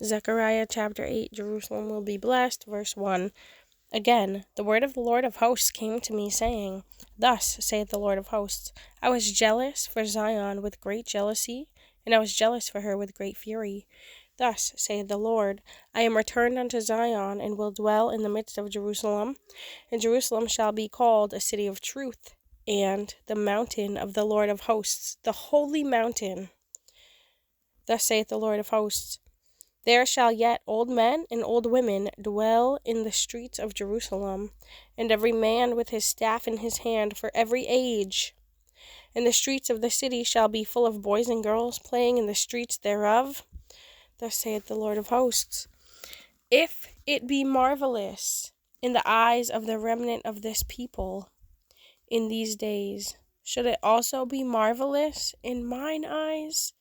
Zechariah chapter 8, Jerusalem will be blessed, verse 1. Again, the word of the Lord of hosts came to me, saying, Thus saith the Lord of hosts, I was jealous for Zion with great jealousy, and I was jealous for her with great fury. Thus saith the Lord, I am returned unto Zion, and will dwell in the midst of Jerusalem, and Jerusalem shall be called a city of truth, and the mountain of the Lord of hosts, the holy mountain. Thus saith the Lord of hosts, There shall yet old men and old women dwell in the streets of Jerusalem, and every man with his staff in his hand for every age. And the streets of the city shall be full of boys and girls playing in the streets thereof. Thus saith the Lord of hosts, If it be marvelous in the eyes of the remnant of this people in these days, should it also be marvelous in mine eyes?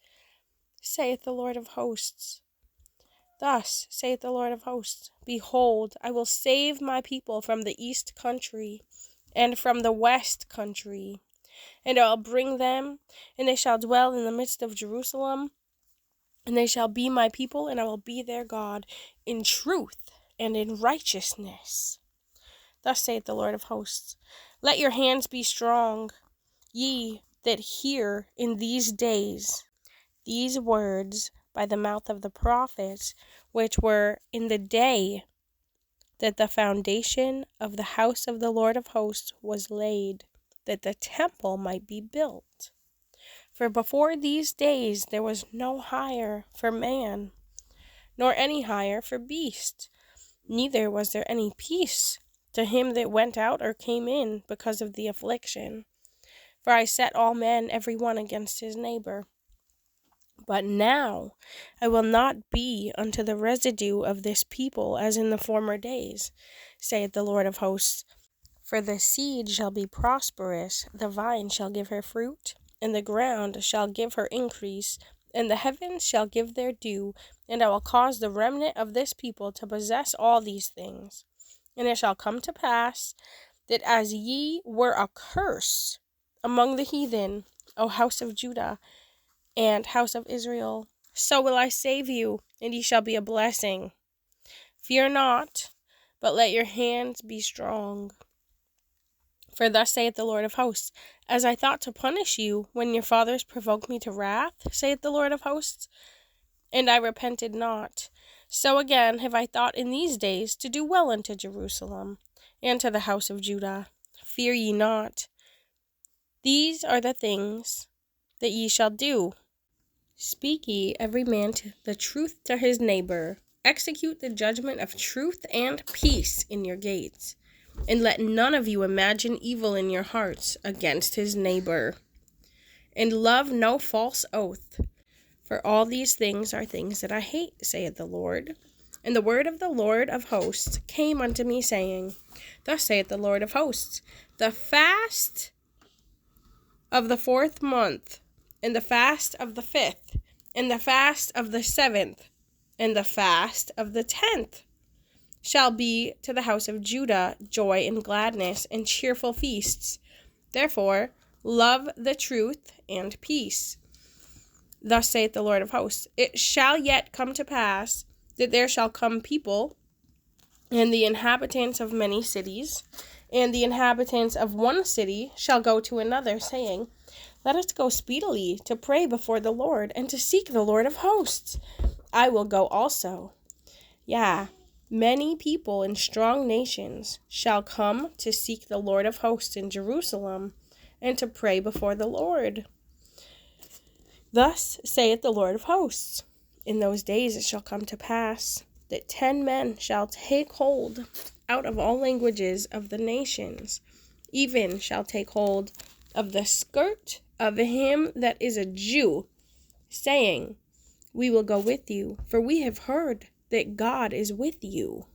Saith the Lord of hosts. Thus saith the Lord of hosts, Behold, I will save my people from the east country, and from the west country, and I will bring them, and they shall dwell in the midst of Jerusalem, and they shall be my people, and I will be their God, in truth and in righteousness. Thus saith the Lord of hosts, Let your hands be strong, ye that hear in these days these words by the mouth of the prophets, which were in the day that the foundation of the house of the Lord of hosts was laid, that the temple might be built. For before these days there was no hire for man, nor any hire for beast, neither was there any peace to him that went out or came in because of the affliction. For I set all men every one against his neighbor. But now I will not be unto the residue of this people as in the former days, saith the Lord of hosts. For the seed shall be prosperous, the vine shall give her fruit, and the ground shall give her increase, and the heavens shall give their dew, and I will cause the remnant of this people to possess all these things. And it shall come to pass that as ye were a curse among the heathen, O house of Judah, and house of Israel, so will I save you, and ye shall be a blessing. Fear not, but let your hands be strong. For thus saith the Lord of hosts, As I thought to punish you when your fathers provoked me to wrath, saith the Lord of hosts, and I repented not, so again have I thought in these days to do well unto Jerusalem, and to the house of Judah. Fear ye not. These are the things that ye shall do. Speak ye every man the truth to his neighbor. Execute the judgment of truth and peace in your gates. And let none of you imagine evil in your hearts against his neighbor. And love no false oath. For all these things are things that I hate, saith the Lord. And the word of the Lord of hosts came unto me, saying, Thus saith the Lord of hosts, The fast of the 4th month, and the fast of the 5th, and the fast of the 7th, and the fast of the 10th shall be to the house of Judah joy and gladness and cheerful feasts. Therefore, love the truth and peace. Thus saith the Lord of hosts, It shall yet come to pass that there shall come people, and the inhabitants of many cities, and the inhabitants of one city shall go to another, saying, Let us go speedily to pray before the Lord, and to seek the Lord of hosts. I will go also. Yea, many people and strong nations shall come to seek the Lord of hosts in Jerusalem, and to pray before the Lord. Thus saith the Lord of hosts, In those days it shall come to pass that 10 men shall take hold out of all languages of the nations, even shall take hold of the skirt of him that is a Jew, saying, We will go with you, for we have heard that God is with you.